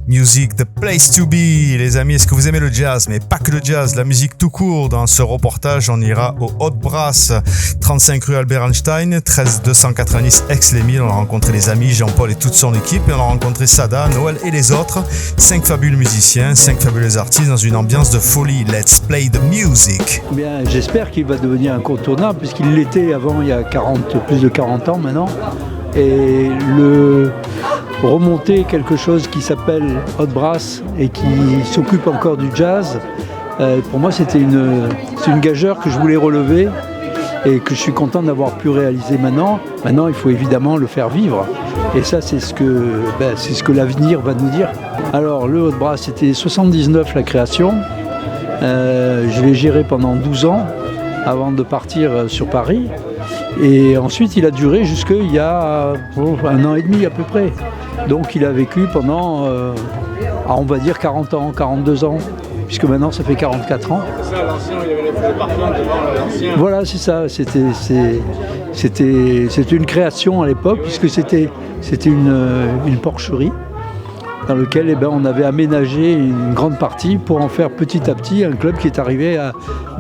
Music, the place to be. Les amis, est-ce que vous aimez le jazz? Mais pas que le jazz, la musique tout court. Dans ce reportage, on ira au Hot Brass, 35 rue Albert Einstein, 13 290 Aix-les-Milles. On a rencontré les amis, Jean-Paul et toute son équipe. Et on a rencontré Sada, Noël et les autres. 5 fabuleux musiciens, 5 fabuleux artistes dans une ambiance de folie. Let's play the music. Bien, j'espère qu'il va devenir incontournable, puisqu'il l'était avant, il y a plus de 40 ans maintenant. Et remonter quelque chose qui s'appelle Hot Brass et qui s'occupe encore du jazz, pour moi c'est une gageure que je voulais relever et que je suis content d'avoir pu réaliser maintenant. Maintenant il faut évidemment le faire vivre et ça c'est ce que l'avenir va nous dire. Alors le Hot Brass c'était 79 la création, je l'ai géré pendant 12 ans avant de partir sur Paris. Et ensuite, il a duré jusqu'il y a 1 an et demi à peu près. Donc, il a vécu pendant, on va dire 40 ans, 42 ans, puisque maintenant, ça fait 44 ans. C'est ça, l'ancien, il y avait les parfums devant l'ancien. Voilà, c'est ça. C'était une création à l'époque, puisque c'était une porcherie dans lequel on avait aménagé une grande partie pour en faire petit à petit un club qui est arrivé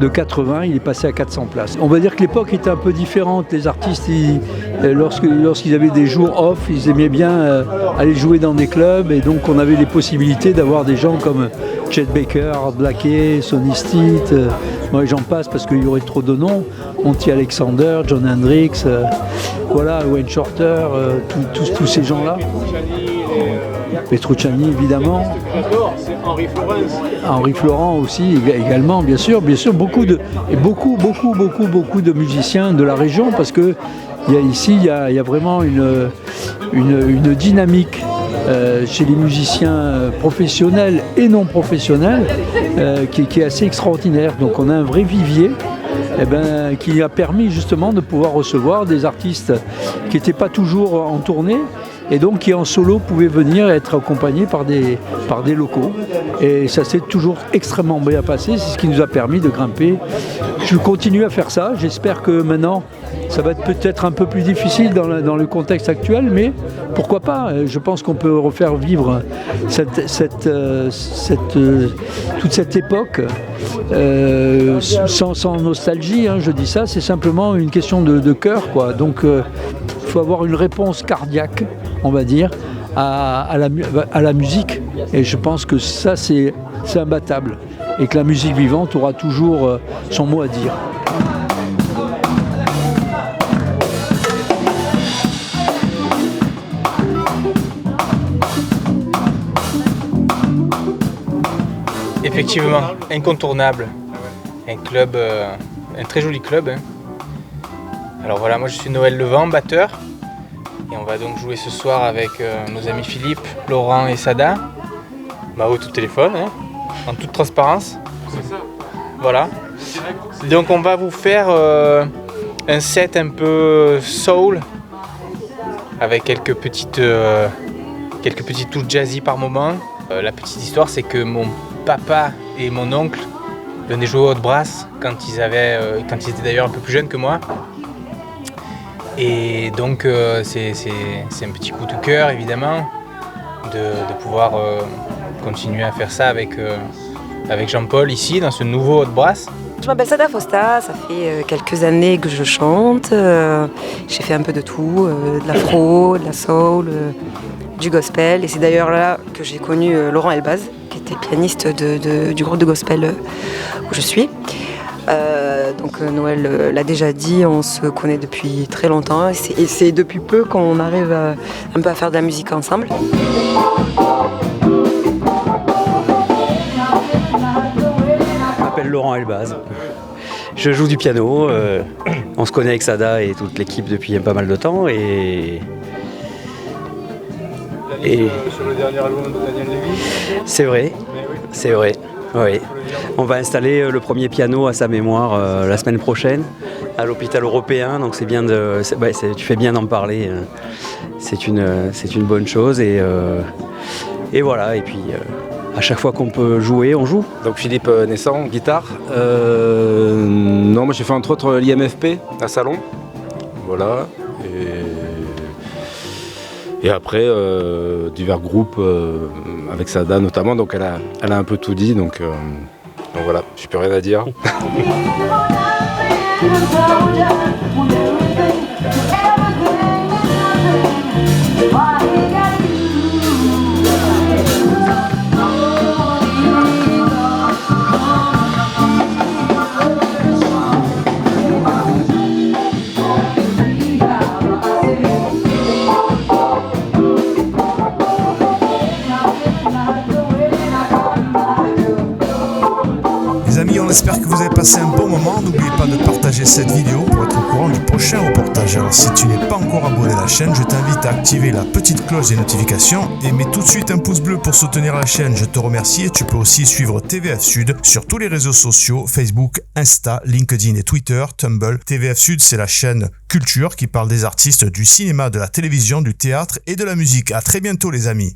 de 80, il est passé à 400 places. On va dire que l'époque était un peu différente. Les artistes, lorsqu'ils avaient des jours off, ils aimaient bien aller jouer dans des clubs et donc on avait les possibilités d'avoir des gens comme Chet Baker, Art Blakey, Sonny Stitt, moi j'en passe parce qu'il y aurait trop de noms, Monty Alexander, John Hendricks, voilà, Wayne Shorter, tous ces gens-là. Petrucciani évidemment. C'est Henry Florence. Henry Florent aussi également, bien sûr, beaucoup de musiciens de la région parce que il y a vraiment une dynamique chez les musiciens professionnels et non professionnels qui est assez extraordinaire. Donc on a un vrai vivier qui a permis justement de pouvoir recevoir des artistes qui n'étaient pas toujours en tournée et donc qui en solo pouvaient venir être accompagnés par des locaux. Et ça s'est toujours extrêmement bien passé, c'est ce qui nous a permis de grimper. Je continue à faire ça, j'espère que maintenant ça va être peut-être un peu plus difficile dans le contexte actuel, mais pourquoi pas? Je pense qu'on peut refaire vivre toute cette époque sans nostalgie, hein, je dis ça, c'est simplement une question de cœur, quoi. Donc il faut avoir une réponse cardiaque, on va dire, à la musique. Et je pense que ça, c'est imbattable. Et que la musique vivante aura toujours son mot à dire. Effectivement, incontournable. Un club, un très joli club. Hein. Alors voilà, moi je suis Noël Levent, batteur. Et on va donc jouer ce soir avec nos amis Philippe, Laurent et Sada. Au tout téléphone, hein, en toute transparence. C'est ça. Voilà. Donc on va vous faire un set un peu soul, avec quelques petites touches jazzy par moment. La petite histoire, c'est que mon papa et mon oncle venaient jouer au Hot Brass quand ils étaient d'ailleurs un peu plus jeunes que moi. Et donc c'est un petit coup de cœur évidemment de pouvoir continuer à faire ça avec Jean-Paul ici dans ce nouveau Hot Brass. Je m'appelle Sada Fosta, ça fait quelques années que je chante. J'ai fait un peu de tout, de l'afro, de la soul, du gospel. Et c'est d'ailleurs là que j'ai connu Laurent Elbaz, qui était pianiste du groupe de gospel où je suis. Donc Noël l'a déjà dit, on se connaît depuis très longtemps et c'est depuis peu qu'on arrive un peu à faire de la musique ensemble. Je m'appelle Laurent Elbaz, je joue du piano, on se connaît avec Sada et toute l'équipe depuis pas mal de temps et Sur le dernier album de Daniel Lévy. c'est vrai, c'est vrai. Oui. On va installer le premier piano à sa mémoire la semaine prochaine à l'hôpital européen, donc c'est bien tu fais bien d'en parler, c'est une bonne chose et voilà, et puis à chaque fois qu'on peut jouer, on joue. Donc Philippe Naissant, guitare. Non, moi j'ai fait entre autres l'IMFP à Salon, voilà, Et après, divers groupes, avec Sada notamment, donc elle a un peu tout dit, donc voilà, je n'ai plus rien à dire. Les amis, on espère que vous avez passé un bon moment. N'oubliez pas de partager cette vidéo pour être au courant du prochain reportage. Alors si tu n'es pas encore abonné à la chaîne, je t'invite à activer la petite cloche des notifications et mets tout de suite un pouce bleu pour soutenir la chaîne. Je te remercie et tu peux aussi suivre TVF Sud sur tous les réseaux sociaux, Facebook, Insta, LinkedIn et Twitter, Tumblr. TVF Sud, c'est la chaîne culture qui parle des artistes du cinéma, de la télévision, du théâtre et de la musique. À très bientôt les amis.